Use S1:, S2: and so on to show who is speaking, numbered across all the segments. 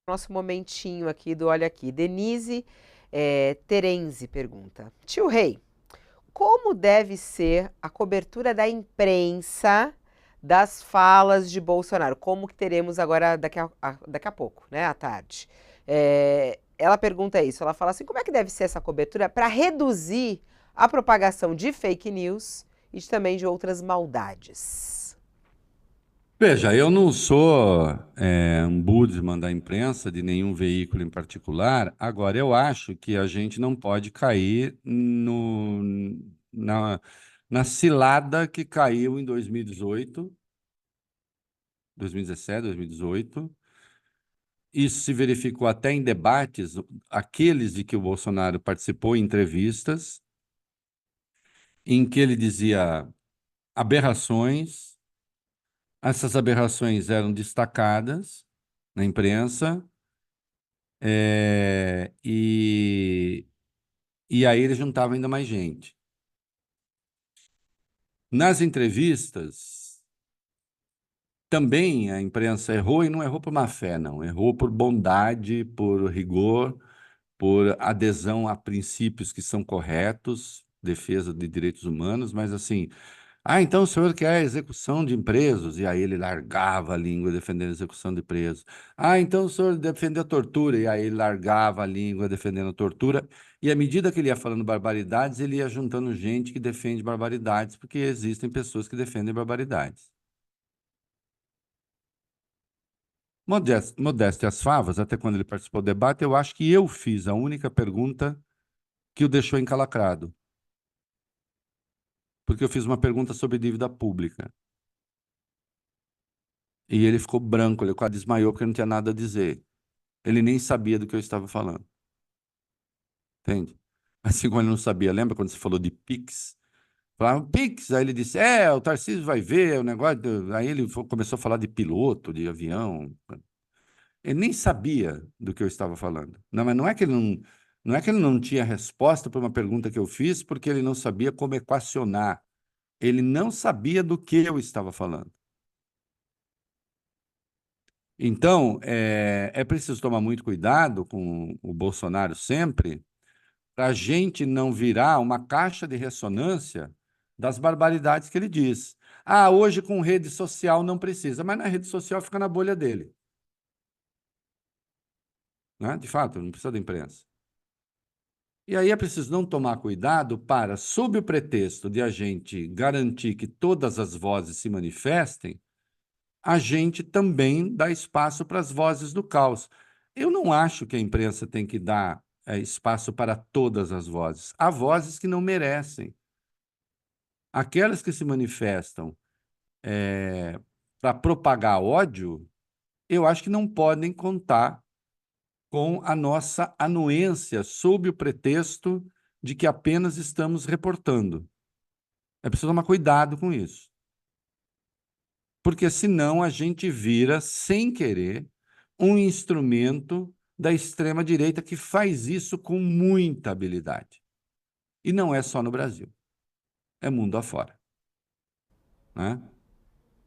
S1: nosso momentinho aqui do Olha Aqui. Denise Terenzi pergunta: Tio Rei, como deve ser a cobertura da imprensa das falas de Bolsonaro? Como que teremos agora daqui a pouco, né, à tarde? Ela pergunta isso, ela fala assim, como é que deve ser essa cobertura para reduzir a propagação de fake news e também de outras maldades?
S2: Veja, eu não sou ombudsman da imprensa, de nenhum veículo em particular. Agora, eu acho que a gente não pode cair na, na cilada que caiu em 2018, 2017, 2018. Isso se verificou até em debates, aqueles de que o Bolsonaro participou em entrevistas, em que ele dizia aberrações. Essas aberrações eram destacadas na imprensa, e aí ele juntava ainda mais gente. Nas entrevistas, também a imprensa errou, e não errou por má fé, não. Errou por bondade, por rigor, por adesão a princípios que são corretos, defesa de direitos humanos, mas assim, então o senhor quer a execução de presos, e aí ele largava a língua defendendo a execução de presos. Então o senhor defendeu a tortura, e aí ele largava a língua defendendo a tortura. E à medida que ele ia falando barbaridades, ele ia juntando gente que defende barbaridades, porque existem pessoas que defendem barbaridades. Modéstia às favas, até quando ele participou do debate, eu acho que eu fiz a única pergunta que o deixou encalacrado, porque eu fiz uma pergunta sobre dívida pública. E ele ficou branco, ele quase desmaiou porque não tinha nada a dizer. Ele nem sabia do que eu estava falando. Entende? Assim como ele não sabia, lembra quando você falou de Pix? Falava Pix, aí ele disse: o Tarcísio vai ver o negócio. Aí ele começou a falar de piloto, de avião. Ele nem sabia do que eu estava falando. Não, mas não é que ele não tinha resposta para uma pergunta que eu fiz, porque ele não sabia como equacionar. Ele não sabia do que eu estava falando. Então, é preciso tomar muito cuidado com o Bolsonaro sempre, para a gente não virar uma caixa de ressonância das barbaridades que ele diz. Hoje com rede social não precisa, mas na rede social fica na bolha dele. Né? De fato, não precisa da imprensa. E aí é preciso não tomar cuidado para, sob o pretexto de a gente garantir que todas as vozes se manifestem, a gente também dá espaço para as vozes do caos. Eu não acho que a imprensa tem que dar espaço para todas as vozes. Há vozes que não merecem. Aquelas que se manifestam para propagar ódio, eu acho que não podem contar com a nossa anuência sob o pretexto de que apenas estamos reportando. É preciso tomar cuidado com isso. Porque senão a gente vira, sem querer, um instrumento da extrema-direita que faz isso com muita habilidade. E não é só no Brasil, é mundo afora. Né?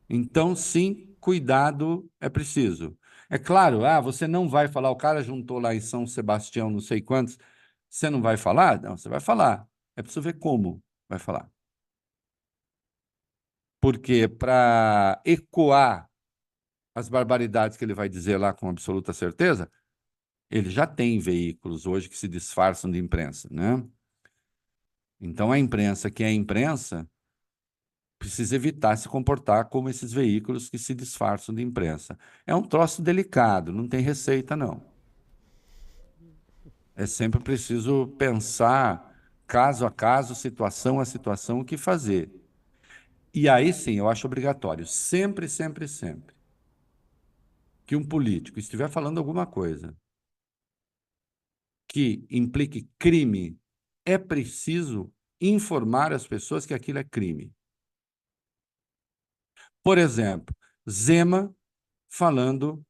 S2: Então, sim, cuidado é preciso. É claro, você não vai falar, o cara juntou lá em São Sebastião, não sei quantos, você não vai falar? Não, você vai falar. É preciso ver como vai falar. Porque para ecoar as barbaridades que ele vai dizer lá com absoluta certeza, ele já tem veículos hoje que se disfarçam de imprensa, né? Então a imprensa que é a imprensa precisa evitar se comportar como esses veículos que se disfarçam de imprensa. É um troço delicado, não tem receita, não. É sempre preciso pensar caso a caso, situação a situação, o que fazer. E aí sim, eu acho obrigatório, sempre, sempre, sempre, que um político estiver falando alguma coisa que implique crime, é preciso informar as pessoas que aquilo é crime. Por exemplo, Zema falando: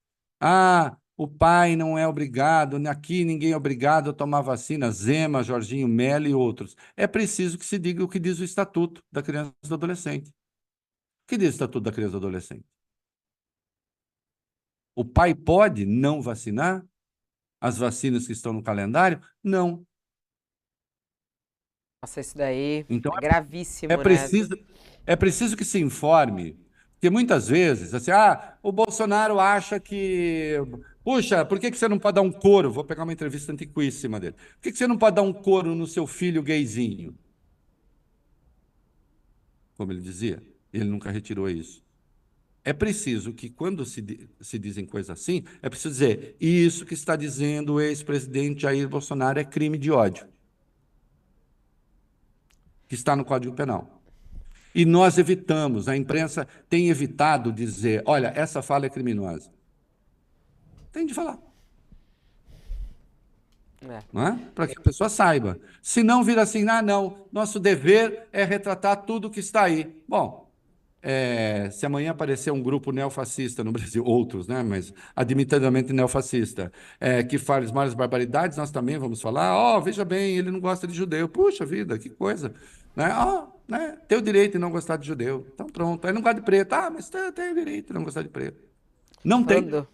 S2: o pai não é obrigado, aqui ninguém é obrigado a tomar vacina, Zema, Jorginho Mello e outros. É preciso que se diga o que diz o Estatuto da Criança e do Adolescente. O que diz o Estatuto da Criança e do Adolescente? O pai pode não vacinar as vacinas que estão no calendário? Não.
S1: Nossa, isso daí
S2: Então
S1: é
S2: é
S1: gravíssimo, né?
S2: preciso, é preciso que se informe, porque muitas vezes, assim, o Bolsonaro acha que, puxa, por que que você não pode dar um couro? Vou pegar uma entrevista antiquíssima dele. Por que que você não pode dar um couro no seu filho gayzinho? Como ele dizia, ele nunca retirou isso. É preciso que, quando se dizem coisas assim, é preciso dizer: isso que está dizendo o ex-presidente Jair Bolsonaro é crime de ódio, que está no Código Penal. E nós evitamos, a imprensa tem evitado dizer: olha, essa fala é criminosa. Tem de falar,
S1: É.
S2: não é? Para que a pessoa saiba. Se não vira assim, não, nosso dever é retratar tudo que está aí. Bom, se amanhã aparecer um grupo neofascista no Brasil, outros, né, mas admitidamente neofascista, que faz mais barbaridades, nós também vamos falar: veja bem, ele não gosta de judeu. Puxa vida, que coisa. Né? Né, tem o direito de não gostar de judeu. Então pronto. Aí não gosta de preto. Mas tem o direito de não gostar de preto. Não tem.
S1: Falando